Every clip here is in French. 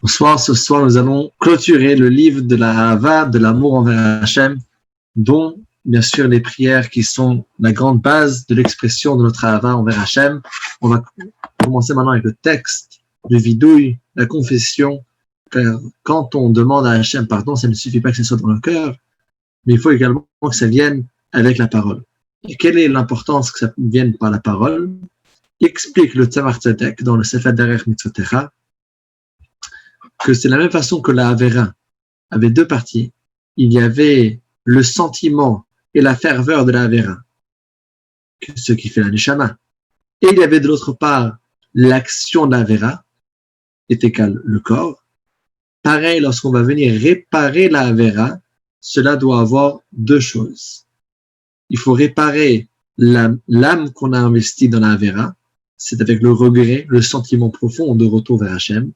Ce soir, nous allons clôturer le livre de la Ahava, de l'amour envers Hachem, dont, bien sûr, les prières qui sont la grande base de l'expression de notre Ahava envers Hachem. On va commencer maintenant avec le texte, le vidouille, la confession, car quand on demande à Hachem pardon, ça ne suffit pas que ce soit dans le cœur, mais il faut également que ça vienne avec la parole. Et quelle est l'importance que ça vienne par la parole? Il explique le Tzemach Tzedek dans le Sefer Derech Mitzvotecha, que c'est la même façon que la Havera avait deux parties. Il y avait le sentiment et la ferveur de la Havera, ce qui fait la Neshama. Et il y avait de l'autre part l'action de la Havera, est égal le corps. Pareil, lorsqu'on va venir réparer la Havera, cela doit avoir deux choses. Il faut réparer l'âme qu'on a investie dans la Havera, c'est avec le regret, le sentiment profond de retour vers Hachem,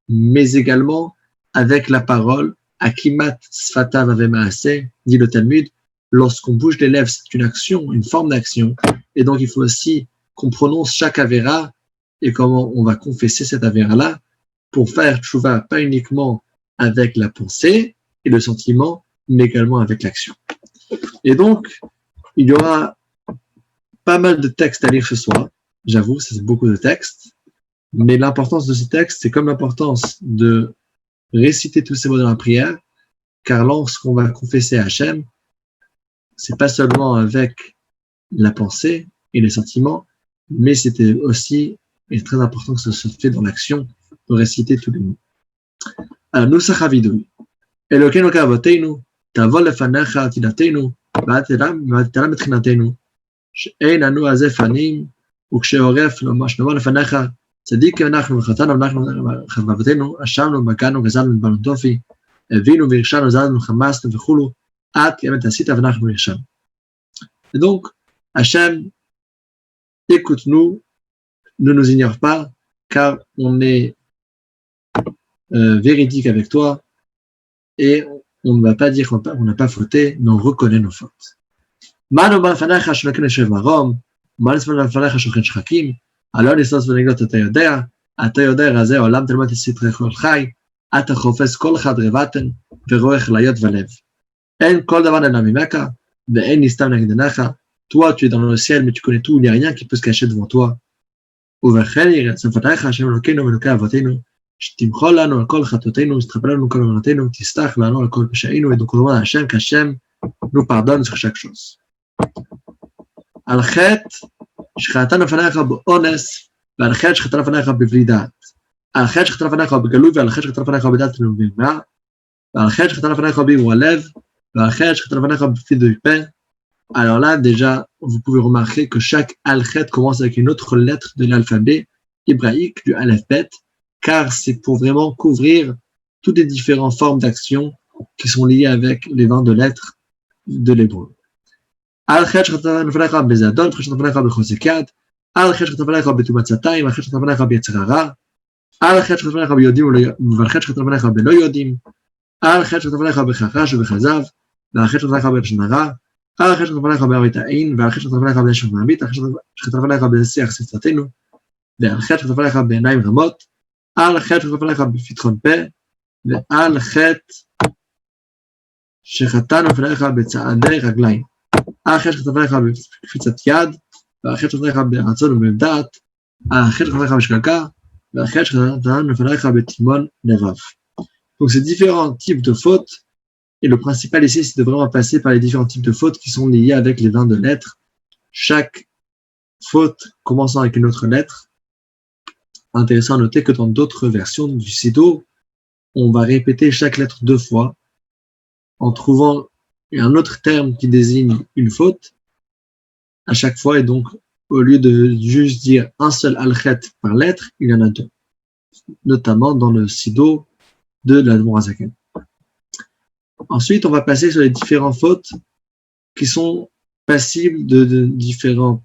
mais également avec la parole, Akimat Sfatav Ave Maaseh, dit le Talmud, lorsqu'on bouge les lèvres, c'est une action, une forme d'action, et donc il faut aussi qu'on prononce chaque Avera, et comment on va confesser cette Avera-là, pour faire tchouva, pas uniquement avec la pensée et le sentiment, mais également avec l'action. Et donc, il y aura pas mal de textes à lire ce soir, j'avoue, c'est beaucoup de textes, mais l'importance de ce texte, c'est comme l'importance de réciter tous ces mots dans la prière, car lorsqu'on va confesser à Hachem, c'est pas seulement avec la pensée et les sentiments, mais c'était aussi, et très important que ça se fait dans l'action, de réciter tous les mots. Alors, nous sachavidou. Elokeinu kavoteinu, tavol lefanecha tidatenu, v'atela metchinatenu, she'ein anu azeh fanim, וכשעורף נאמר לפניך, צדיק אנחנו וחטאנו אנחנו חטאתנו, אשמנו, בגענו, גזלנו, נתבענו דופי, הבינו והרשענו, זלנו, חמסנו וכולו, עד כי אמת עשית ואנחנו הרשענו. Et donc, Hachem, écoute-nous, ne nous ignore pas, car on est véridique avec toi, et on ne va pas dire qu'on n'a pas fauté, mais on reconnaît nos fautes. מה נאמר לפניך שנקן יושב מרום, מה נאמר לפניך שוכן שחקים, הלא ניסוס ונגלות אתה יודע רזה עולם תלמד סתרי כל חי, אתה חופש כל אחד רבתן, ורואה חליות ולב. אין כל דבר נעלם ממך, ואין נסתם נגד עיניך, toi tu es dans le ciel, mais tu connais tout, il n'y a rien qui peut se cacher devant toi. ובכן ירצה לפניך השם אלוקינו ואלוקי אבותינו, שתמחול לנו על כל חטאותינו, שתכפר לנו כל עוונותינו, תסלח לנו על כל פשעינו, et donc on demande à Hachem qu'Hachem nous pardonne sur chaque chose. על חטא שחטאנו לפניך באונס, ועל חטא שחטאנו לפניך בבלי דעת, על חטא שחטאנו לפניך בגלוי, ועל חטא שחטאנו לפניך בדעת ובאמונה, ועל חטא שחטאנו לפניך בערעור הלב, ועל חטא שחטאנו לפניך בפידוי פה. Alors là, déjà, vous pouvez remarquer que chaque al-chet commence avec une autre lettre de l'alphabet hébraïque, du aleph-bet, car c'est pour vraiment couvrir toutes les différentes formes d'action qui sont liées avec les 22 lettres de l'hébreu. Al-chet shechatav nefalecha bezadon, al-chet shechatav nefalecha bechosek yad, al-chet shechatav nefalecha betumat satayim, al-chet shechatav nefalecha beyetzer hara, al-chet shechatav nefalecha beyodim, al-chet shechatav nefalecha belo yodim, al-chet shechatav nefalecha bechachash ובכזב, al-chet shechatav nefalecha בלשון הרע, al-chet shechatav nefalecha בערבית העין, al-chet shechatav nefalecha בלשון מעמית, al-chet shechatav nefalecha בשיח שפתנו, al-chet shechatav nefalecha בעיניים רמות, al-chet shechatav nefalecha בפתחון פה, ועל-chet שחטאנו לפניך בצעדי רגליים. al-chet שחטאנו לפניך בקפיצת יד, al-chet שחטאנו לפניך ברצון ובדעת, al-chet שחטאנו לפניך בשקיקה, al-chet שחטאנו לפניך בתימון לבב. Donc ces différents types de fautes, et le principal ici, c'est de vraiment passer par les différents types de fautes qui sont liés avec les 22 lettres. Chaque faute commençant avec une autre lettre. Intéressant à noter que dans d'autres versions du Siddur, on va répéter chaque lettre 2 fois en trouvant un autre terme qui désigne une faute à chaque fois. Et donc, au lieu de juste dire un seul al-chet par lettre, il y en a 2. Notamment dans le Siddur de l'Admor HaZaken. Ensuite, on va passer sur les différentes fautes qui sont passibles de différentes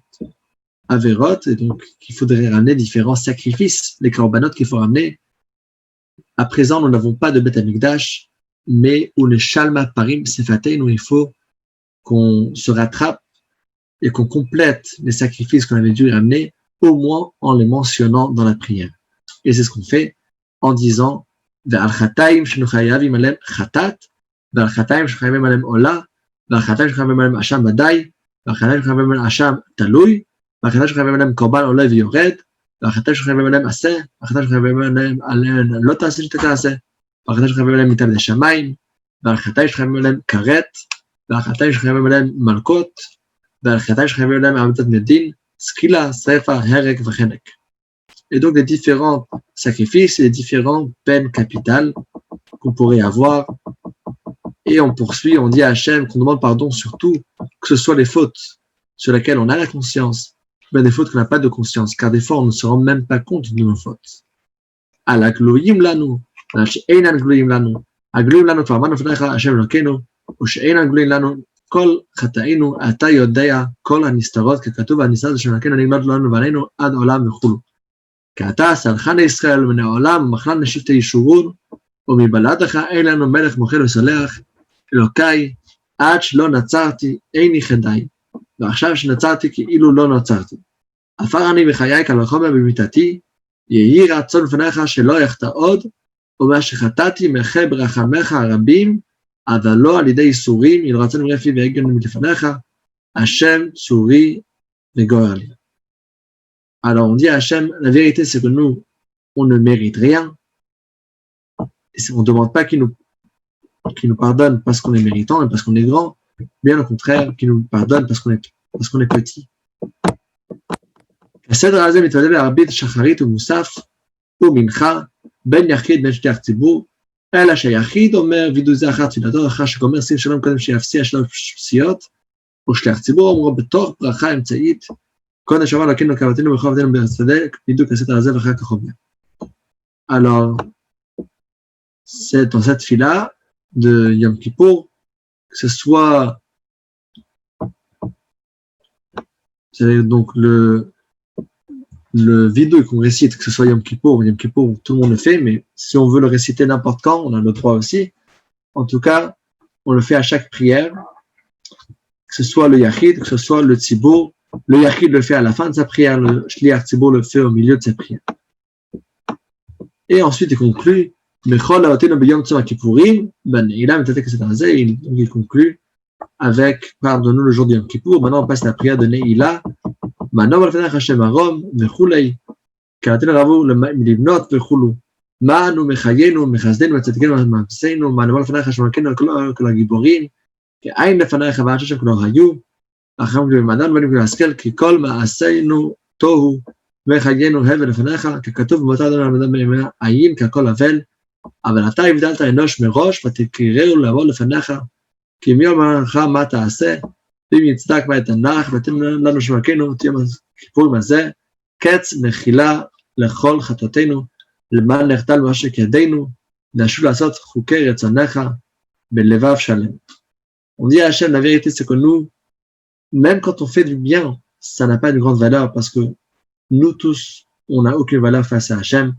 avérotes, et donc qu'il faudrait ramener différents sacrifices, les korbanot qu'il faut ramener. À présent, nous n'avons pas de Beth Amikdash, mais où le Shalma Parim Sefatein, où il faut qu'on se rattrape et qu'on complète les sacrifices qu'on avait dû ramener, au moins en les mentionnant dans la prière. Et c'est ce qu'on fait en disant ועל חטאים שנוחייבים עליהם חטאת, ועל חטאים שחייבים עליהם עולה, ועל חטאים שחייבים עליהם אשם ודאי, ועל חטאים שחייבים עליהם אשם תלוי, ועל חטאים שחייבים עליהם קורבן עולה ויורד, ועל חטאים שחייבים עליהם עשה, ועל חטאים שחייבים עליהם לא תעשה שתעשה, ועל חטאים שחייבים עליהם מתעבדי שמיים, ועל חטאים שחייבים עליהם כרת, ועל חטאים שחייבים עליהם מלכות, ועל חטאים שחייבים עליהם עבודת מדין, סקילה, שרפה, הרג וחנק. Et donc les différents sacrifices et les différentes peines capitales qu'on pourrait avoir. Et on poursuit, on dit à Hachem qu'on demande pardon sur tout, que ce soit les fautes sur lesquelles on a la conscience, mais des fautes qu'on n'a pas de conscience, car des fois on ne se rend même pas compte de nos fautes. Al-Agloyim lanu, She'ein al-Agloyim lanu, Agloyim lanu kvar fenecha Hashem Elokeinu, ou She'ein al-Agloyim lanu, kol chatainu ata yodea, kol hanistarot, ככתוב הניסה Hashem Elokeinu נלמד לנו ועלינו עד עולם וכו'. כעתה סלחן ישראל מן העולם, מחלן לשבטי ישורון, ומבלעדך אין לנו מלך מוחל וסולח, אלוקיי, עד שלא נצרתי, איני חדי, ועכשיו שנצרתי כאילו לא נצרתי. עפר אני בחיי קל וחומר במיתתי, יהי רצון לפניך שלא יחטא עוד, ומה שחטאתי מחה ברחמך הרבים, אבל לא על ידי ייסורים, אלא רצון רפי והגן מלפניך, השם צורי וגורר לי. Alors on dit à Hachem, la vérité c'est que nous, on ne mérite rien, et on ne demande pas qu'il nous pardonne parce qu'on est méritant et parce qu'on est grand, bien au contraire, qu'il nous pardonne parce qu'on est petit. הסדר הזה מתוודא בערבית שחרית ומוסף ומנחה בין יחיד בין שתי הציבור, אלא שהיחיד אומר וידוי זה אחר תפילתו, אחר שגומר שים שלום קודם שיפסיע שלום פסיעות, ושליח ציבור אומרו בתוך ברכה אמצעית, קודם שאמר להקינו קרבתנו ברחוב עבדנו ברצדק, בדיוק הסדר הזה ואחר כך אומר. Alors, c'est dans cette fila de Yom Kippour, que ce soit donc le vidou qu'on récite, que ce soit Yom Kippour, tout le monde le fait, mais si on veut le réciter n'importe quand, on a le droit aussi. En tout cas, on le fait à chaque prière, que ce soit le Yachid, que ce soit le Tzibour. Le Yachid le fait à la fin de sa prière, le Shliach Tzibour le fait au milieu de sa prière. Et ensuite, il conclut, il conclut avec pardonne-nous le jour de Yom Kippour. Maintenant, on passe à la prière de Neila. Maintenant, on va faire Hashem Arom, Vechulei, Karatel Ravu, le Milibnot, Vechulu. Manu, Mechayenu, Mechazden, Metzatken, Mamseinu, Manu, on va faire Hashem Arom, Kol Hagiborim, Ke'ain Lefanei Chava Hashem Kol Hayu, Acham Madan, Venu Askel, Kikol Ma'aseinu, Tohu, Mechayenu, Hevel Lefanecha, ככתוב במותיו אדוני בימי עיים ככל אבל, אבל אתה הבדלת אנוש מראש ותקראהו לבוא לפניך, כי מי אומר לך מה תעשה, ואם יצדק בה את הנח, ותן לנו שמלכנו את יום הכיפורים הזה, קץ מחילה לכל חטאותינו, למען נחדל מעושק ידינו, נשוב לעשות חוקי רצונך בלבב שלם. On dit à Hachem, la vérité c'est que nous, même quand on fait du bien, ça n'a pas une grande valeur parce que nous tous, on n'a aucune valeur face à Hachem.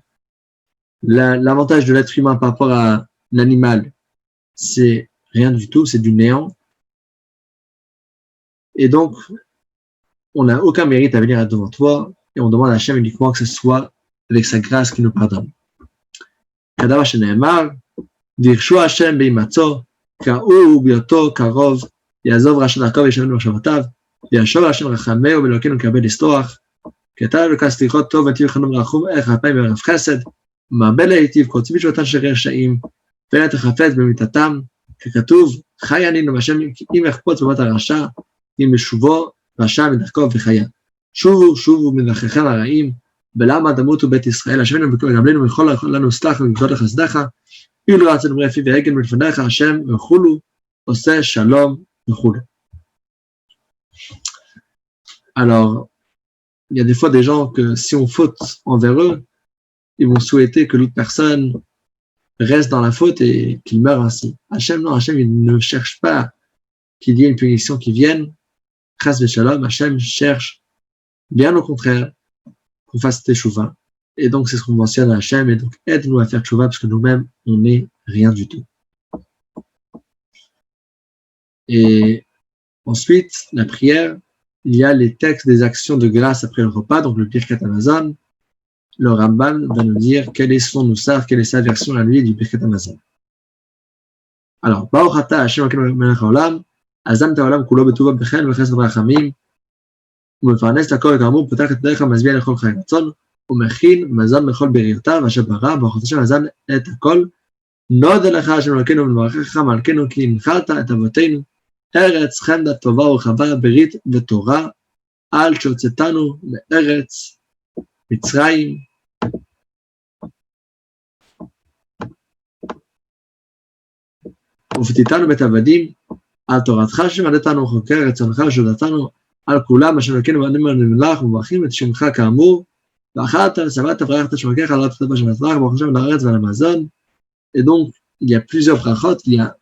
L'avantage de l'être humain par rapport à l'animal, c'est rien du tout, c'est du néant. Et donc, on n'a aucun mérite à venir devant toi, et on demande à Hachem uniquement que ce soit avec sa grâce qu'il nous pardonne. Kadav shene'emar, dirshu Hachem beimatzo, ka'u bioto karov, ya'azov rachan akov yeshavenu machavotav, yashov Hachem rachameu velokenu kabel historach, כתב לקח סליחות טוב ונתיב חנום רחום ערך אפיים וערב חסד, ומרבה להיטיב כל ציווי שבתן של רשעים, ואין תחפץ במיתתם, ככתוב, חי ענינו מהשם אם יחפוץ בבת הרשע, אם בשובו רשע מדרכו וחיה. שובו מדרכיכם הרעים, ולמה תמותו בית ישראל, השמנו וגמלנו וכל לנו סלח ובגדול לחסדך, אילו רצנו רפי והגן מלפניך השם וכולו, עושה שלום וכולו. Alors, il y a des fois des gens que si on faute envers eux, ils vont souhaiter que l'autre personne reste dans la faute et qu'il meure ainsi. Hachem, non, Hachem, il ne cherche pas qu'il y ait une punition qui vienne. Chas v'shalom, Hachem cherche, bien au contraire, qu'on fasse teshuva. Et donc, c'est ce qu'on mentionne à Hachem, et donc aide-nous à faire teshuva parce que nous-mêmes, on n'est rien du tout. Et ensuite, la prière, il y a les textes des actions de grâce après le repas, donc le Birkat Hamazon, le Ramban va nous dire quelle est son Moussaf, quelle est sa version à lui du Birkat Hamazon. Alors, Ba'ochata Hashem Elokeinu melech haolam, azam ta'olam kulo betuva b'chen v'chesed v'rachamim, ומפרנס לכל כאמור, פותח את דרך המזביע לכל חי רצון, ומכין מזון לכל בריותיו, אשר ברא, ברוך השם מזן את הכל. נודה לך השם אלוקינו ולברכך מלכנו, כי הנחלת את אבותינו, ארץ חמדה טובה ורחבה, ברית ותורה, על שהוצאתנו מארץ מצרים. ופתיתנו בית עבדים, על תורתך שמדתנו, חוקי רצונך ושודתנו, על כולם, אשר אלוקינו ואנו נמלך ומברכים את שמך כאמור, ואכלת ושבעת וברכת שמכך, על תודה בשם יצרך, ברוך השם לארץ ולמזון. Et donc, il y a plusieurs brachot, il y a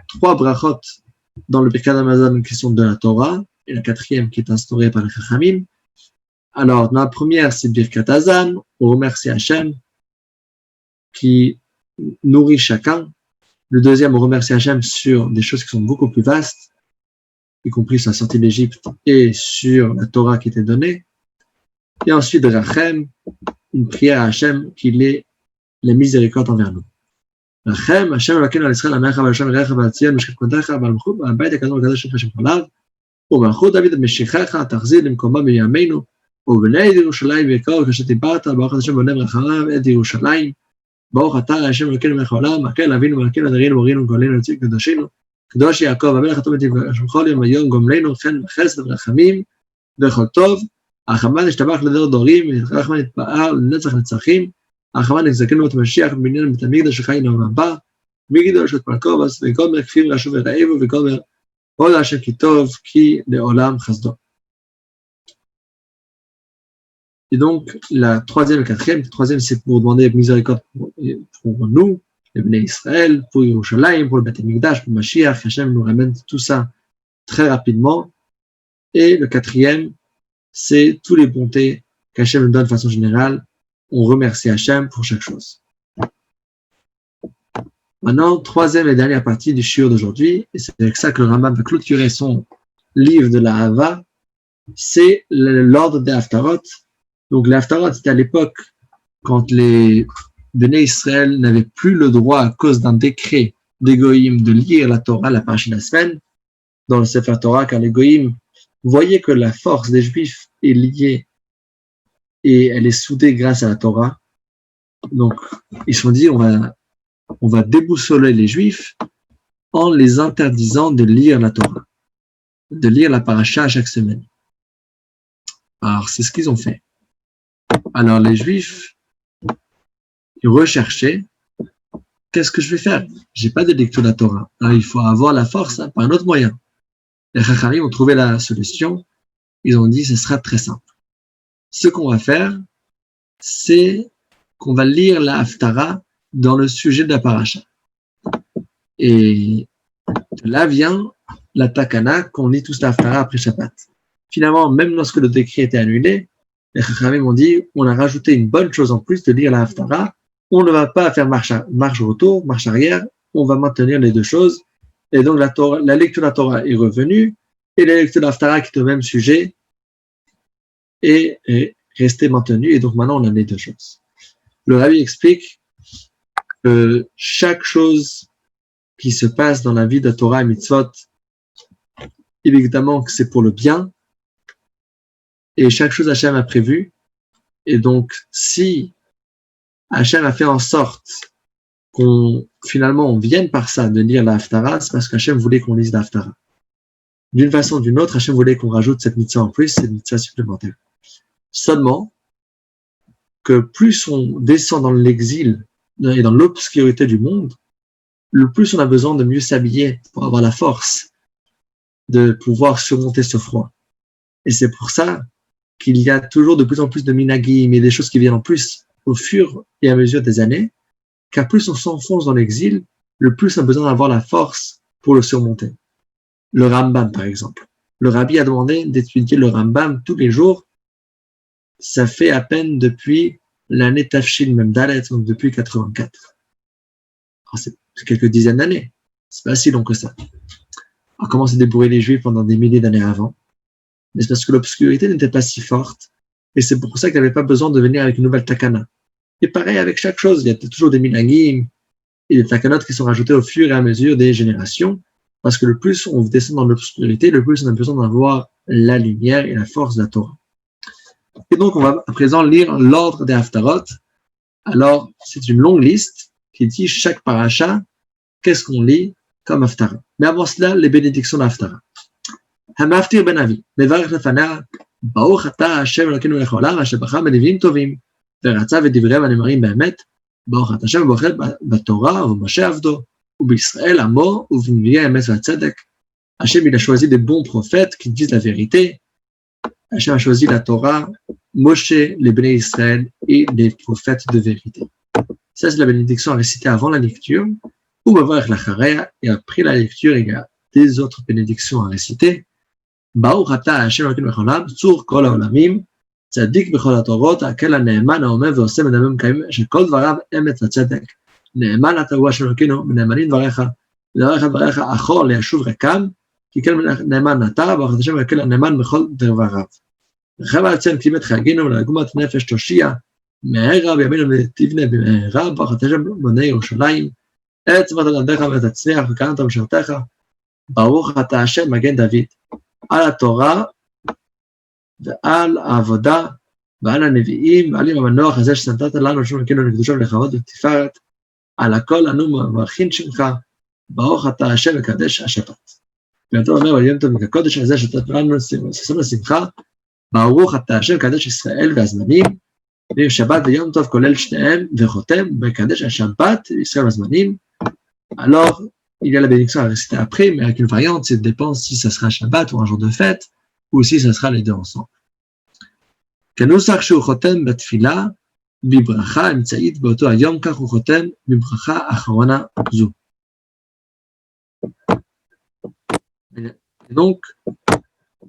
3 brachot dans le Birkat Hamazon qui sont de la Torah, et la 4e qui est instaurée par les Chachamim. Alors, dans la première, c'est Birkat Hazan, on remercie Hachem, qui nourrit chacun. Le deuxième, on remercie Hachem sur des choses qui sont beaucoup plus vastes, y compris sur la sortie d'Égypte et sur la Torah qui était donnée. Et ensuite, Rachem, une prière à Hachem qu'il ait la miséricorde envers nous. Rachem, Hachem Elokeinu al Israël, Amecha v'Hashem Erecha v'Tzion, Meshkech Balmchut, B'Bayit HaKadol HaKadosh Shemcha Shem Cholav, ובמלכות דוד משיחך תחזיר למקומה בימינו, ובני ירושלים ויקרא כאשר דיברת, ברוך השם בונה ברחמיו את ירושלים, ברוך אתה השם אלוקינו מלך העולם, הקל אבינו מלכנו אדירינו מורינו וגואלינו נציג קדושינו, קדוש יעקב המלך הטוב בכל יום היום גומלנו חן וחסד ורחמים וכל טוב, הרחמן נשתבח לדור דורים, הרחמן נתפאר לנצח נצחים, הרחמן נזכנו את המשיח בבניין בית המקדש שחי לעולם הבא, מגדול שאת מלכו וגומר כפיר רשו ורעבו וגומר עוד השם כי טוב כי לעולם חסדו. Et donc, la troisième et quatrième, la troisième, c'est pour demander miséricorde pour nous, les Bnei Israël, pour Yerushalayim, pour le Beth Amikdash, pour Mashiach. Hachem nous ramène tout ça très rapidement. Et le quatrième, c'est tous les bontés qu'Hachem nous donne de façon générale. On remercie Hachem pour chaque chose. Maintenant, troisième et dernière partie du shiur d'aujourd'hui, et c'est avec ça que le Rambam va clôturer son livre de la Hava, c'est l'ordre des Haftarot. Donc, les Haftarot, c'était à l'époque quand les Bnei Israël n'avaient plus le droit, à cause d'un décret des Goïm, de lire la Torah, la paracha de la semaine, dans le Sefer Torah, car les Goïm voyaient que la force des Juifs est liée et elle est soudée grâce à la Torah. Donc, ils se sont dit, on va déboussoler les Juifs en les interdisant de lire la Torah, de lire la paracha chaque semaine. Alors, c'est ce qu'ils ont fait. Alors, les Juifs, ils recherchaient, qu'est-ce que je vais faire? J'ai pas de lecture de la Torah. Alors, il faut avoir la force par un autre moyen. Les Chachamim ont trouvé la solution. Ils ont dit, ce sera très simple. Ce qu'on va faire, c'est qu'on va lire la Haftara dans le sujet de la paracha. Et de là vient la takana qu'on lit tous la Haftara après Shabbat. Finalement, même lorsque le décret était annulé, les Chachamim ont dit, on a rajouté une bonne chose en plus de lire la Haftara. On ne va pas faire marche retour, marche arrière, on va maintenir les deux choses. Et donc la lecture de la Torah est revenue, et la lecture de la Haftara qui est au même sujet est restée maintenue. Et donc maintenant, on a les deux choses. Le Rabbi explique que chaque chose qui se passe dans la vie de la Torah et mitzvot, évidemment que c'est pour le bien, et chaque chose Hachem a prévu. Et donc, si Hachem a fait en sorte finalement on vienne par ça de lire la Haftara, c'est parce qu'Hachem voulait qu'on lise la Haftara. D'une façon ou d'une autre, Hachem voulait qu'on rajoute cette mitzvah en plus, cette mitzvah supplémentaire. Seulement, que plus on descend dans l'exil et dans l'obscurité du monde, le plus on a besoin de mieux s'habiller pour avoir la force de pouvoir surmonter ce froid. Et c'est pour ça qu'il y a toujours de plus en plus de minagim et des choses qui viennent en plus au fur et à mesure des années, car plus on s'enfonce dans l'exil, le plus on a besoin d'avoir la force pour le surmonter. Le Rambam, par exemple. Le Rabbi a demandé d'étudier le Rambam tous les jours. Ça fait à peine depuis l'année Tafshil Memdalet, donc depuis 84. Alors c'est quelques dizaines d'années. C'est pas si long que ça. Alors comment s'est débrouillé les Juifs pendant des milliers d'années avant? Mais c'est parce que l'obscurité n'était pas si forte Et c'est pour ça qu'il n'avait pas besoin de venir avec une nouvelle takana. Et pareil avec chaque chose, il y a toujours des minagim et des takanot qui sont rajoutés au fur et à mesure des générations, parce que le plus on descend dans l'obscurité, le plus on a besoin d'avoir la lumière et la force de la Torah. Et donc, on va à présent lire l'ordre des Haftarot. Alors, c'est une longue liste qui dit chaque paracha, qu'est-ce qu'on lit comme Haftara. Mais avant cela, les bénédictions d'Haftara. Hamaftir ben Avi, mevarech lefanah, ברוך אתה השם אלוקינו לעולם אשר בחר בנביאים טובים ורצה ודבריהם הנאמרים באמת ברוך אתה השם ובוחר בתורה ובמשה עבדו ובישראל עמו ובנביאי האמת והצדק. Hachem il a choisi des bons prophètes qui disent la vérité. Hachem a choisi la Torah, Moshe, les Béné Israël et les prophètes de vérité. Ça c'est la bénédiction à réciter avant la lecture ou bavarech lacharaya, et après la lecture il y a des autres bénédictions à réciter. ברוך אתה השם אלוקינו לעולם צור כל העולמים צדיק בכל התורות הקל הנאמן העומד ועושה מדבר מקיים שכל דבריו אמת וצדק נאמן אתה הוא השם אלוקינו ונאמנים דבריך ודבריך דבריך אחור לישוב ריקם כי כן נאמן אתה ברוך אתה השם אלוקינו הנאמן בכל דבריו רחב על ציין כתיבת חגינו ולעגומת נפש תושיע מהרה בימינו ותבנה במהרה ברוך אתה השם בונה ירושלים עצמת עבדיך ותצליח וקרנת משרתך ברוך אתה השם מגן דוד על התורה ועל העבודה ועל הנביאים ועל עם המנוח הזה שנתת לנו שום אלוקינו לקדושה ולכבוד ולתפארת על הכל אנו מברכין שמך ברוך אתה השם מקדש השבת. ואתה אומר על יום טוב מקדש הזה שנתת לנו ששון לשמחה ברוך אתה השם מקדש ישראל והזמנים ויום שבת ויום טוב כולל שניהם וחותם מקדש השבת ישראל והזמנים. Alors il y a la bénédiction à réciter après, mais avec une variante, ça dépend si ça sera Shabbat ou un jour de fête, ou si ça sera les deux ensemble. כנוסח שהוא חותם בתפילה, בברכה אמצעית באותו היום, כך הוא חותם בברכה אחרונה זו. Donc,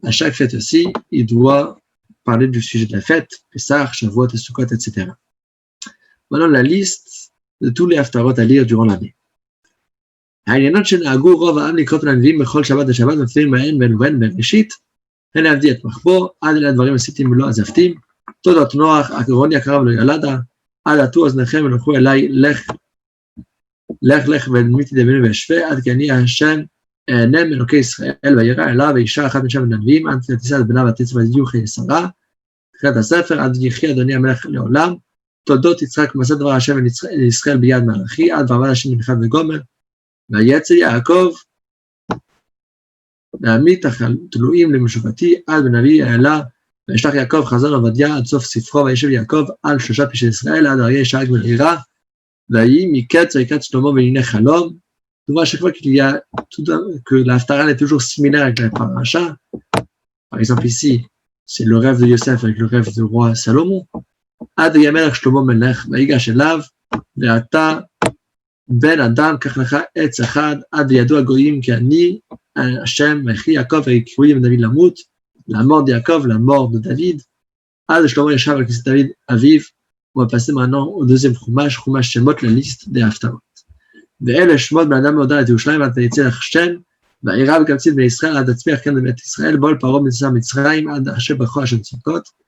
à chaque fête aussi, il doit parler du sujet de la fête, Pessah, Shavuot, Sukkot, etc. Maintenant, la liste de tous les haftarot à lire durant l'année. העניינות שנהגו רוב העם לקרוא לנביאים בכל שבת ושבת ומפטירים בהן בין ובין בראשית, הן להבדיל את מחבוא, עד אלה הדברים עשיתים ולא עזבתים, תודות נוח, אגרוני הקרב לא ילדה, עד עטו אוזניכם ולכו אליי, לך ונמיתי דמינו וישווה, עד כי אני השם אענה מאלוקי ישראל, וירא אליו ואישה אחת משם הנביאים, עד תישא את בנה ותצא ותהיו חיי-שרה, תחילת הספר, עד יחי אדוני המלך לעולם, תולדות יצחק ומעשה דבר השם לישראל ביד מלאכי, עד ועבד השם מנחת וגומר, ויצא יעקב להעמיד תלויים למשופטי עד בנביא העלה וישלח יעקב חזון עובדיה עד סוף ספרו וישב יעקב על 3 פשעי ישראל עד אריה שרק בן עירה ויהי מקץ ויקץ שלמה בענייני חלום. Tu vois à chaque fois qu'il y a que la Haftara est toujours similaire avec la paracha. Par exemple ici, c'est le rêve de Yosef avec le rêve du roi Salomon. עד ימלך שלמה מלך ויגש אליו ועתה בן אדם, קח לך עץ אחד, עד ידעו הגויים כי אני, השם, וכי יעקב, ויקראו לי מדוד למות, למור דיעקב, למור דוד, עד שלמה ישב על כיסא דוד אביו, הוא הפסם maintenant au deuxième חומש, חומש שמות לליסט די ההפטרות. ואלה שמות בן אדם מהודע את ירושלים, עד תצא לך שם, והעירה וקמצית בני ישראל, עד תצמיח כאן בבית ישראל, בול פרעה בנשא מצרים, עד אשר ברכו השם צדקות,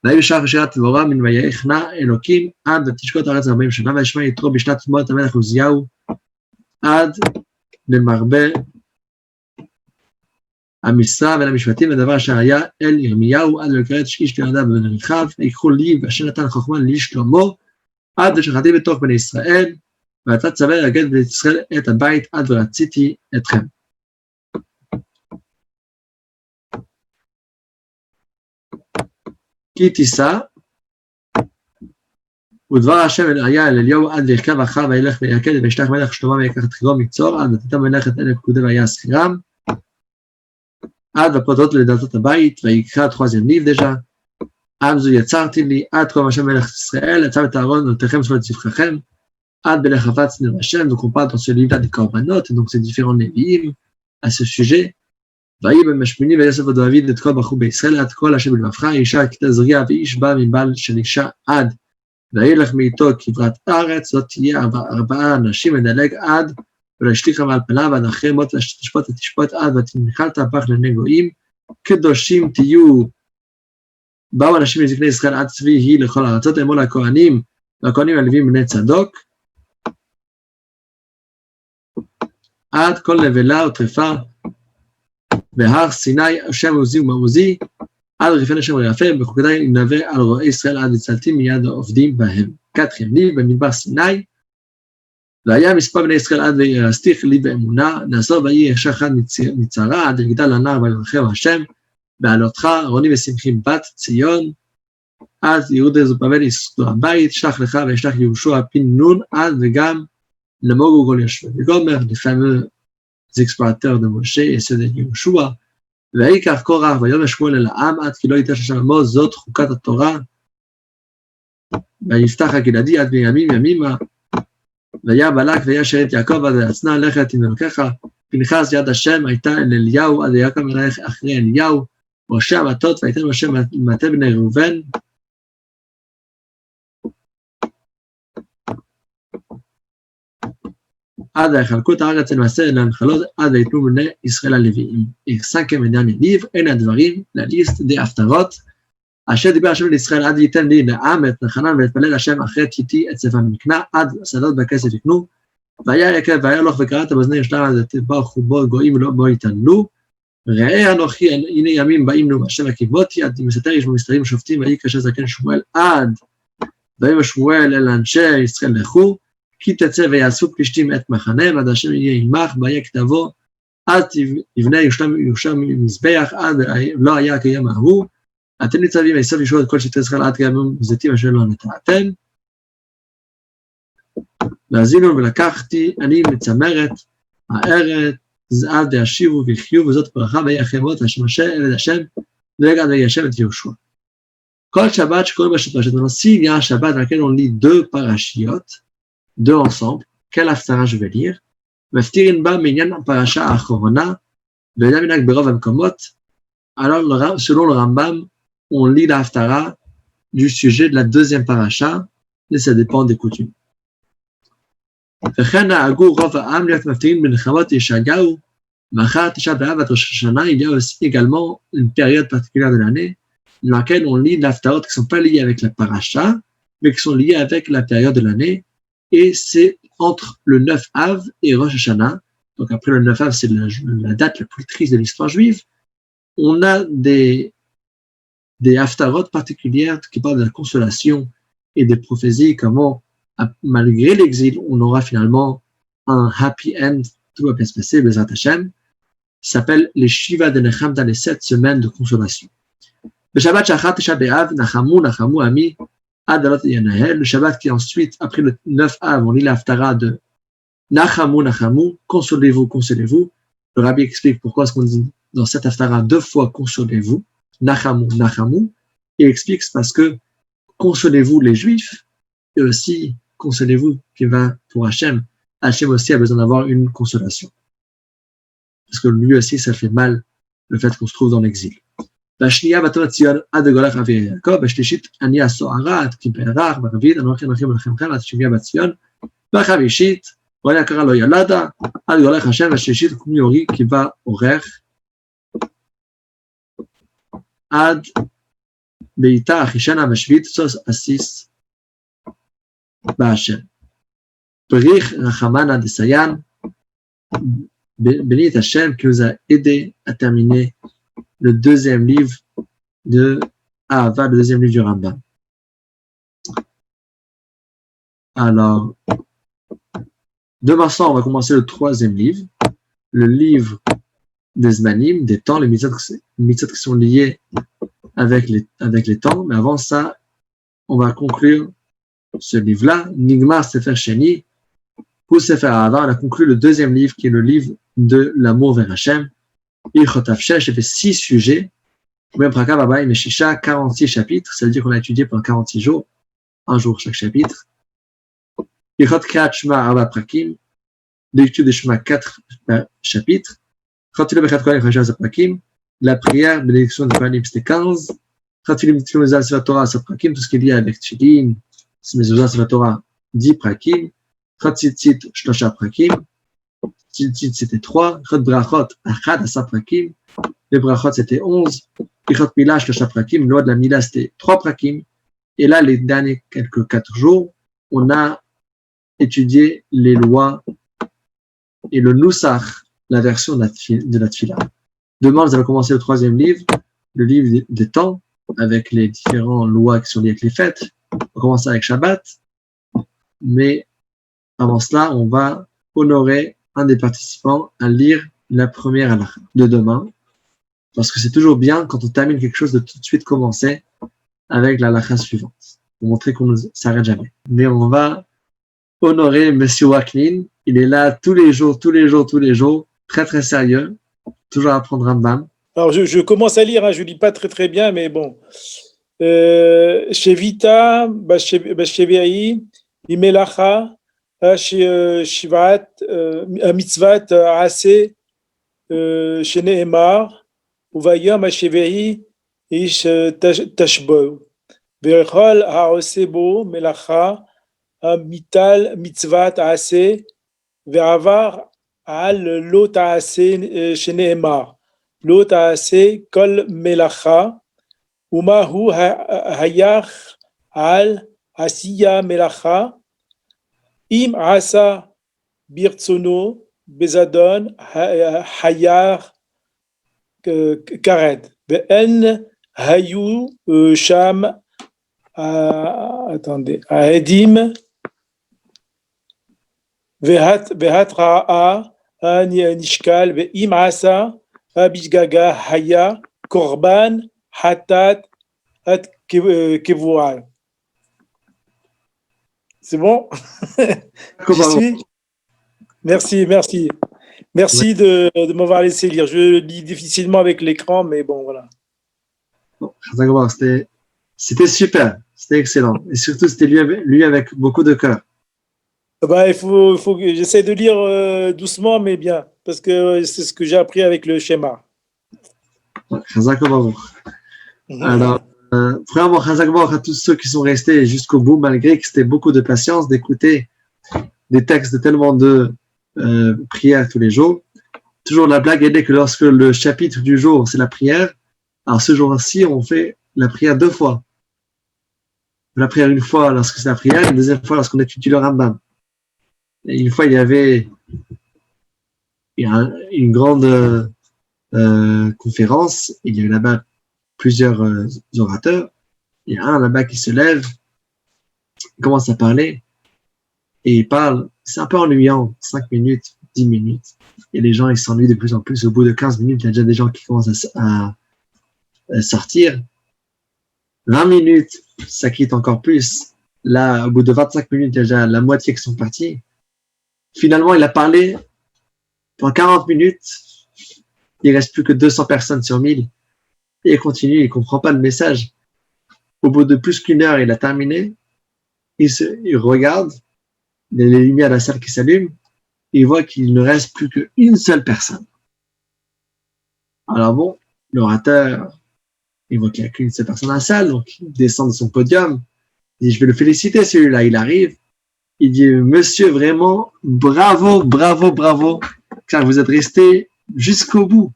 ויהי בשעה שירת דבורה מן ויחנה אלוקים עד ותשקוט הארץ 40 שנה וישמע יתרו בשנת מות המלך עוזיהו עד למרבה המשרה ולמשפטים ודבר אשר היה אל ירמיהו עד לקראת איש כנדב בן רחב ויקחו לי ואשר נתן חוכמה לי שלמה עד ושחטתי בתוך בני ישראל ואתה צווה להגד בני ישראל את הבית עד ורציתי אתכם. כי תישא, ודבר השם היה אל אליהו עד וירכב אחר וילך ויקד וישלח מלך שלמה ויקח את חירו מצור עד ותיתן מלאכת אלף פקודי והיה שכירם עד ופותות לדלתות הבית ויקרא את חוזר ניב דז'ה עם זו יצרתי לי עד כל השם מלך ישראל יצא את הארון ונותיכם סביב צווחכם עד בלך חפץ נר השם donc on parle dans ce livre-là des corbanotes donc c'est différents névi'im à ce sujet. ויהי במשמיני ויוסף ודוד את כל בחור בישראל עד כל אשר בלבבך אישה כתה זריעה ואיש בא מבעל של אישה עד וילך מאיתו כברת ארץ זאת תהיה 4 אנשים ודלג עד ולהשליכם על פניו עד אחרי מות תשפוט ותשפוט עד ותנחלת הפך לעיני גויים קדושים תהיו באו אנשים מזקני ישראל עד צבי היא לכל הארצות, אמרו לכהנים, והכהנים הלווים בני צדוק, עד כל נבלה וטרפה, בהר סיני, השם עוזי ומעוזי, עד רפן השם רעפה, בחוקתי ננבא על רועי ישראל עד הצלתי מיד העובדים בהם. כת חמלי במדבר סיני, והיה מספר בני ישראל עד וירסתיך לי באמונה, נעשור ויהי אישה אחת מצרה, עד יגדל הנער ויברכהו השם, בעלותך, רוני ושמחים בת ציון, אז יהודה זופבל יסודו הבית, שלח לך וישלח יהושע פין נון, עד וגם למוגו כל ישוע וגומר, לפעמים explorateurs de Moshe et ceux de Yehoshua, ויקח קורח ויאמר שמואל אל העם עד כי לא ייטש השם עמו זאת חוקת התורה, ויפתח הגלעדי עד בימים ימימה, והיה בלק והיה שרת יעקב עד יצנע לכת עם אלוקיך, פנחס יד השם הייתה אל אליהו עד יעקב מלך אחרי אליהו, ראשי המטות ויתן משה מטה בני ראובן, עד ויחלקו את הארץ למעשה להנחלות, עד ויתנו בני ישראל הלוויים. cinquième et dernier livre, אלה הדברים, la liste des הפטרות, אשר דיבר השם לישראל עד ייתן לי לעם את נחנן ולהתפלל השם אחרי תיתי את ספר המקנה, עד שדות בכסף יקנו, והיה יקב והיה הלוך וקראת באזני ירושלים עד תברכו בו גויים לא בו יתעלו, ראה אנוכי הנה ימים באים לו השם הקיבותי, עד מסתר איש במסתרים שופטים, ויהי כאשר זקן שמואל עד, ויאמר שמואל אל אנשי ישראל לכו, כי תצא ויאספו פלישתים את מחניהם, עד השם יהיה עמך, והיה כתבו, עד יבנה ירושלים מזבח, עד לא היה כיום ההוא, אתם ניצבים ויסוף ישוע את כל שבטי ישראל עד כיום זיתים אשר לא נטעתם. והזינו ולקחתי אני מצמרת הארץ עד וישיבו ויחיו, וזאת ברכה ויהי אחרי מות השם משה עבד השם ויגד וישב את יהושע. כל שבת שקוראים בפרשת הנשיא, il y a un Shabbat dans lequel on lit deux parashiotes, deux ensemble. Quelle haftara je vais lire? מפטירין בה מעניין הפרשה האחרונה, ואינה מנהג ברוב המקומות. Alors, selon le Rambam, on lit la haftara du sujet de la deuxième paracha, et ça dépend des coutumes. וכן נהגו רוב העם להיות מפטירין בנחמות ישעיהו, מאחר תשעה באב עד ראש השנה, il y a aussi également une période particulière de l'année, dans laquelle on lit l'haftarot qui ne sont pas liées avec la paracha, mais qui sont liées avec la période de l'année, et c'est entre le 9 Av et Rosh Hashanah. Donc après le 9 Av, c'est la date la plus triste de l'histoire juive. On a des haftarot particulières qui parlent de la consolation et des prophéties, comment, malgré l'exil, on aura finalement un happy end, tout va bien se passer, Bezrat Hashem. Ça s'appelle les Shiva de Nechamta, les 7 semaines de consolation. Le Shabbat Shachat Tisha B'Av, Nachamu Ami, Adalot Yanahel. Le Shabbat qui ensuite, après le 9 Av, on lit l'Haftara de Nachamu, consolez-vous. Le Rabbi explique pourquoi est-ce qu'on dit dans cette Haftara 2 fois consolez-vous, Nachamu. Il explique c'est parce que consolez-vous les Juifs, et aussi consolez-vous qui va pour Hachem. Hachem aussi a besoin d'avoir une consolation. Parce que lui aussi, ça fait mal, le fait qu'on se trouve dans l'exil. והשנייה בתור ציון עד גולך אבי יעקב, בשלישית אני הסוערה עד כפרח, ברביעית אנוכי לכם כאן עד שביע בציון, בחמישית רואה קרא לו ילדה, עד גולך השם, והשלישית קומי אורי קיבה עורך, עד בעיתה אחישנה בשביעית סוס אסיס בהשם. פריך רחמנה דסיין, bénit Hachem qui nous a aidé à terminer le deuxième livre de Ahava, le deuxième livre du Rambam. Alors, demain soir, on va commencer le troisième livre, le livre des Zmanim, des temps, les mitzvot qui sont liés avec les temps. Mais avant ça, on va conclure ce livre-là, Nigmar Sefer Sheni. Pour Sefer Ahava, on a conclu le deuxième livre qui est le livre de l'amour vers Hachem. Ilchot Afshesh, j'ai fait 6 sujets. Même Prakab Abba, il 46 chapitres. Ça veut dire qu'on a étudié pendant 46 jours, un jour chaque chapitre. Ilchot Kriyat Shema Abba Prakim, l'étude de Shema 4 chapitres. Chatilu Bechat Kohanim Chashav Prakim, la prière, bénédiction de Kohanim, c'était 15. Chatilu Mitzvah Mezuzah Sefer Torah Prakim, tout ce qui est lié avec Tchilin, Mezuzah Sefer Torah, 10 Prakim. Chatzitzit Shlosha Prakim. Tzitzit c'était 3, Chot Brachot, Achad Asa Prakim, les Brachot c'était 11, Ichot Mila, Shlosha Prakim, loi de la Mila, c'était 3 Prakim. Et là, les derniers 4 jours, on a étudié les lois et le Nusach, la version de la Tfila. Demain, nous allons commencer le 3e livre, le livre des temps, avec les différentes lois qui sont liées avec les fêtes. On va commencer avec Shabbat. Mais avant cela, on va honorer un des participants à lire la première halakha de demain. Parce que c'est toujours bien, quand on termine quelque chose, de tout de suite commencer avec la halakha suivante. Pour montrer qu'on ne s'arrête jamais. Mais on va honorer Monsieur Waknin. Il est là tous les jours, très très sérieux, toujours à apprendre Rambam. Alors je commence à lire, je lis pas très bien, mais bon. Shevita, Bashevei, Imelacha, Shivat, Mitzvat, Ase, Sheneemar, Uvayom, Bashevei, Ish Tashbo, Verchol, Haosebo, Melacha, Mital, Mitzvat, Ase, Veravar, Al, Lot, Ase, Sheneemar. לא תעשה כל מלאכה, ומה הוא היח על עשייה מלאכה, אם עשה ברצונו בזדון היח כרת, ואין היו שם העדים והתראה הנשקל, ואם עשה Abishgaga Haya Korban Hatat At Kevual. C'est bon? Merci de m'avoir laissé lire. Je lis difficilement avec l'écran, mais bon, voilà. C'était super, c'était excellent. Et surtout, c'était lu avec beaucoup de cœur. Il faut que j'essaie de lire doucement, mais bien, parce que c'est ce que j'ai appris avec le schéma. Alors, vraiment, à tous ceux qui sont restés jusqu'au bout, malgré que c'était beaucoup de patience d'écouter des textes de tellement de prières tous les jours. Toujours la blague est que lorsque le chapitre du jour, c'est la prière, alors ce jour-ci, on fait la prière 2 fois. La prière une fois lorsque c'est la prière, et une deuxième fois lorsqu'on étudie le Rambam. Et une fois, il y avait une grande conférence. Il y avait là-bas plusieurs orateurs. Il y a un là-bas qui se lève, il commence à parler, et il parle. C'est un peu ennuyant, 5 minutes, 10 minutes. Et les gens, ils s'ennuient de plus en plus. Au bout de 15 minutes, il y a déjà des gens qui commencent à sortir. 20 minutes, ça quitte encore plus. Là, au bout de 25 minutes, il y a déjà la moitié qui sont partis. Finalement, il a parlé pendant 40 minutes. Il reste plus que 200 personnes sur 1000. Et il continue, il ne comprend pas le message. Au bout de plus qu'1 heure, il a terminé. Il regarde, il y a les lumières de la salle qui s'allument. Il voit qu'il ne reste plus qu'une seule personne. Alors bon, l'orateur, il voit qu'il n'y a qu'une seule personne dans la salle, donc il descend de son podium. Il dit, je vais le féliciter, celui-là. Il arrive. Il dit, monsieur, vraiment, bravo, car vous êtes resté jusqu'au bout.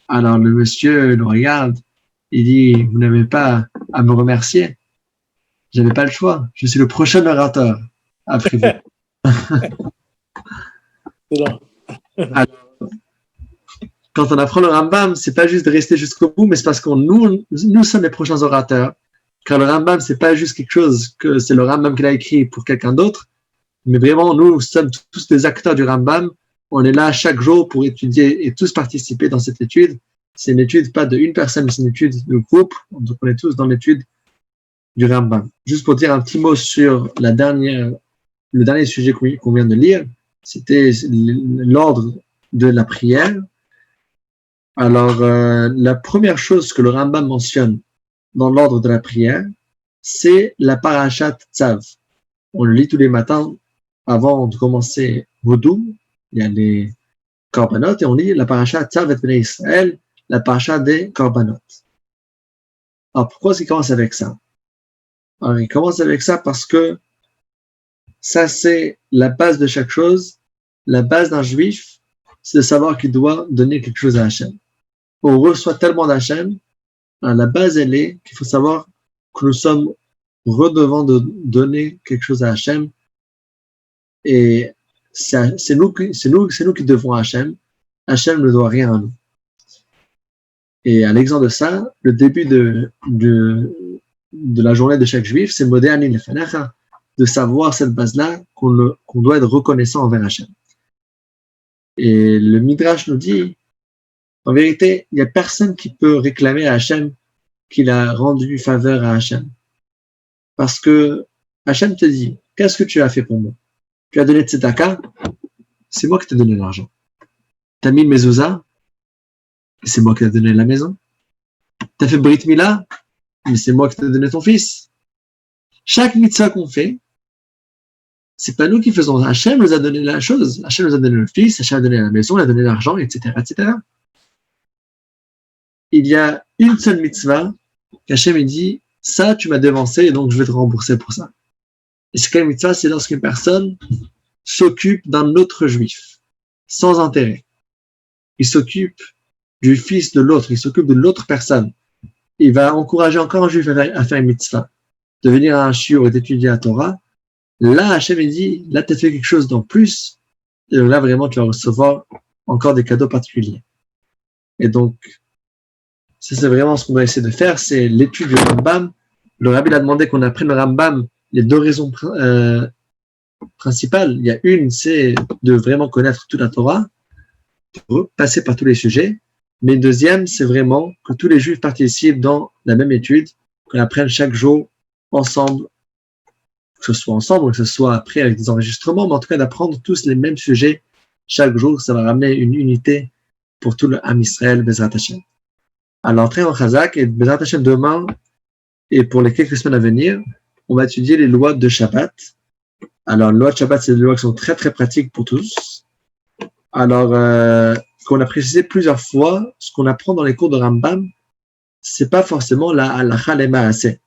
Alors le monsieur le regarde, il dit, vous n'avez pas à me remercier. Je n'avais pas le choix. Je suis le prochain orateur après vous. Alors, quand on apprend le Rambam, c'est pas juste de rester jusqu'au bout, mais c'est parce que nous sommes les prochains orateurs. Car le Rambam, c'est pas juste quelque chose que c'est le Rambam qui l'a écrit pour quelqu'un d'autre, mais vraiment, nous sommes tous des acteurs du Rambam. On est là chaque jour pour étudier et tous participer dans cette étude. C'est une étude pas de une personne, mais c'est une étude de groupe. Donc, on est tous dans l'étude du Rambam. Juste pour dire un petit mot sur le dernier sujet qu'on vient de lire, c'était l'ordre de la prière. Alors, la première chose que le Rambam mentionne dans l'ordre de la prière, c'est la parashat Tzav. On le lit tous les matins avant de commencer Vodou. Il y a les Korbanot et on lit la parashat Tzav et Bnei Israël, la parashat des Korbanot. Alors, pourquoi est-ce qu'il commence avec ça? Alors, il commence avec ça parce que ça, c'est la base de chaque chose. La base d'un juif, c'est de savoir qu'il doit donner quelque chose à Hachem. on reçoit tellement d'Hachem, la base, elle est qu'il faut savoir que nous sommes redevants de donner quelque chose à Hachem, et c'est nous qui devons à Hachem. Hachem ne doit rien à nous. Et à l'exemple de ça, le début de la journée de chaque juif, c'est Modéani Lefanecha, de savoir cette base-là qu'on doit être reconnaissant envers Hachem. Et le Midrash nous dit, en vérité, il n'y a personne qui peut réclamer à Hachem qu'il a rendu faveur à Hachem. Parce que Hachem te dit, qu'est-ce que tu as fait pour moi? Tu as donné tzedaka, c'est moi qui t'ai donné l'argent. Tu as mis le mezouza, c'est moi qui t'ai donné la maison. Tu as fait Brit Mila, mais c'est moi qui t'ai donné ton fils. Chaque mitzvah qu'on fait, c'est pas nous qui faisons. Hachem nous a donné la chose. Hachem nous a donné le fils, Hachem a donné la maison, il a donné l'argent, etc., etc. Il y a une seule mitzvah qu'Hachem il dit, ça tu m'as devancé et donc je vais te rembourser pour ça. Et c'est quelle mitzvah? C'est lorsqu'une personne s'occupe d'un autre juif, sans intérêt. Il s'occupe du fils de l'autre, il s'occupe de l'autre personne. Il va encourager encore un juif à faire une mitzvah, de venir à un shiur et d'étudier la Torah. Là, Hachem il dit, là tu as fait quelque chose d'en plus, et là vraiment tu vas recevoir encore des cadeaux particuliers. Et donc, ça c'est vraiment ce qu'on doit essayer de faire, c'est l'étude du Rambam. Le Rabbi a demandé qu'on apprenne le Rambam, les deux raisons principales. Il y a une, c'est de vraiment connaître toute la Torah, pour passer par tous les sujets. Mais deuxième, c'est vraiment que tous les juifs participent dans la même étude, qu'on apprenne chaque jour ensemble, que ce soit ensemble, que ce soit après avec des enregistrements, mais en tout cas d'apprendre tous les mêmes sujets chaque jour. Ça va ramener une unité pour tout le Ham Israël, Bezrat Hashem. À l'entrée en Chazak, et Bezrat Hashem demain, et pour les quelques semaines à venir, on va étudier les lois de Shabbat. Alors, les lois de Shabbat, c'est des lois qui sont très très pratiques pour tous. Alors, qu'on a précisé plusieurs fois, ce qu'on apprend dans les cours de Rambam, c'est pas forcément la halacha le maaseh.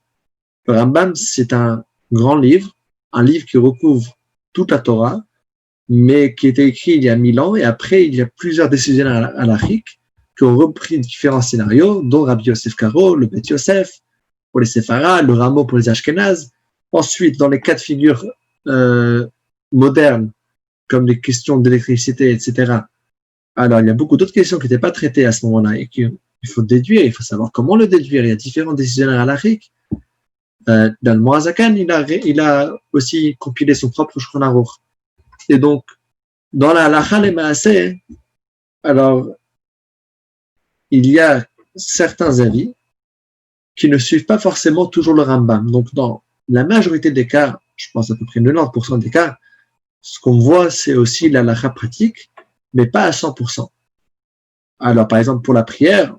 Le Rambam, c'est un grand livre, un livre qui recouvre toute la Torah, mais qui a été écrit il y a 1000 ans, et après, il y a plusieurs décisionnaires halachiques qui ont repris différents scénarios, dont Rabbi Yosef Karo, le Beth Yosef, pour les Séfarades, le Rameau pour les Ashkénazes. Ensuite, dans les cas de figure modernes, comme les questions d'électricité, etc., alors il y a beaucoup d'autres questions qui n'étaient pas traitées à ce moment-là et qu'il faut déduire, il faut savoir comment le déduire. Il y a différents décisionnaires halachiques. Dans le Moazakan, il a aussi compilé son propre Shulchan Aruch. Et donc, dans la halacha le maaseh, alors, il y a certains avis qui ne suivent pas forcément toujours le Rambam. Donc, dans la majorité des cas, je pense à peu près 90% des cas, ce qu'on voit, c'est aussi la halakha pratique, mais pas à 100%. Alors, par exemple, pour la prière,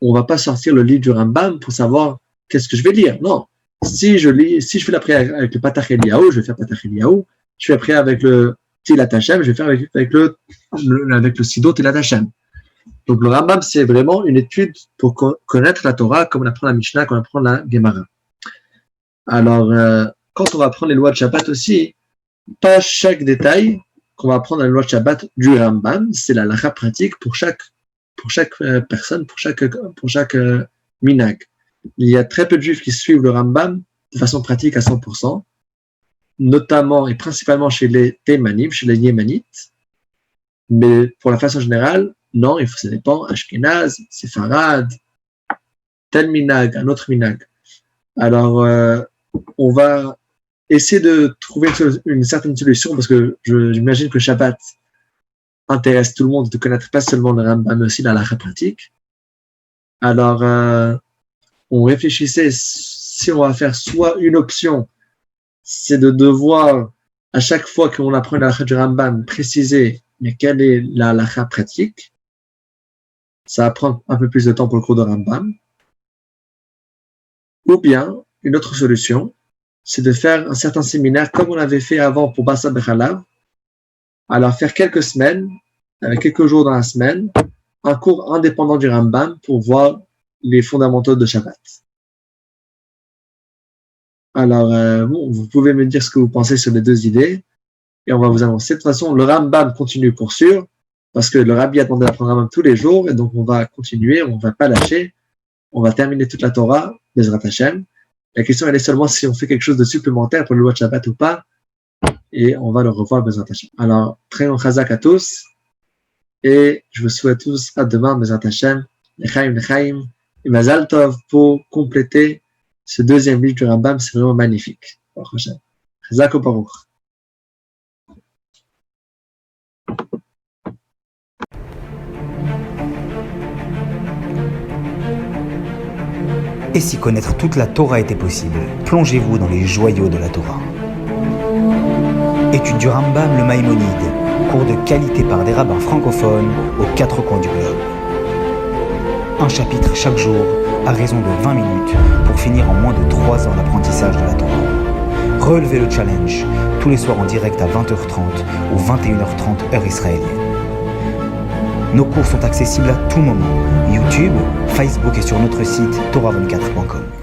on va pas sortir le livre du Rambam pour savoir qu'est-ce que je vais lire. Non. Si je fais la prière avec le Patach Eliyahu, je vais faire Patach Eliyahu. Je fais la prière avec le Tilat Hashem, je vais faire avec le Sido Tilat Hashem. Donc, le Rambam, c'est vraiment une étude pour connaître la Torah, comme on apprend la Mishnah, comme on apprend la Gemara. Alors, quand on va apprendre les lois de Shabbat aussi, pas chaque détail qu'on va apprendre dans les lois de Shabbat du Rambam, c'est la halakha pratique pour chaque personne, pour chaque minag. Il y a très peu de juifs qui suivent le Rambam de façon pratique à 100%, notamment et principalement chez les Thémanim, chez les Yémanites. Mais pour la façon générale, non, ça dépend, Ashkenaz, Séfarade, tel minag, un autre minag. Alors, on va essayer de trouver une certaine solution parce que j'imagine que Shabbat intéresse tout le monde de connaître pas seulement le Rambam, mais aussi la halakha pratique. Alors, on réfléchissait si on va faire soit une option, c'est de devoir, à chaque fois qu'on apprend la halakha du Rambam, préciser mais quelle est la halakha pratique. Ça va prendre un peu plus de temps pour le cours de Rambam. Ou bien, une autre solution, c'est de faire un certain séminaire comme on avait fait avant pour Bassa Bechalav. Alors, faire quelques semaines, avec quelques jours dans la semaine, un cours indépendant du Rambam pour voir les fondamentaux de Shabbat. Alors, vous pouvez me dire ce que vous pensez sur les deux idées et on va vous annoncer. De toute façon, le Rambam continue pour sûr. parce que le rabbi a demandé d'apprendre Rambam tous les jours, et donc on va continuer, on va pas lâcher, on va terminer toute la Torah, Bezrat Hashem. La question, elle est seulement si on fait quelque chose de supplémentaire pour le loi de Shabbat ou pas, et on va le revoir, Bezrat Hashem. Alors, très bon chazak à tous, et je vous souhaite tous à demain, Bezrat Hashem, Lechaim, et Mazal Tov pour compléter ce deuxième livre du Rambam, c'est vraiment magnifique. Baruch Hashem. Chazak ou Baruch. Et si connaître toute la Torah était possible, plongez-vous dans les joyaux de la Torah. Étude du Rambam, le Maïmonide, cours de qualité par des rabbins francophones aux quatre coins du globe. Un chapitre chaque jour, à raison de 20 minutes, pour finir en moins de 3 ans d'apprentissage de la Torah. Relevez le challenge, tous les soirs en direct à 20h30 ou 21h30 heure israélienne. Nos cours sont accessibles à tout moment, YouTube, Facebook et sur notre site torah24.com.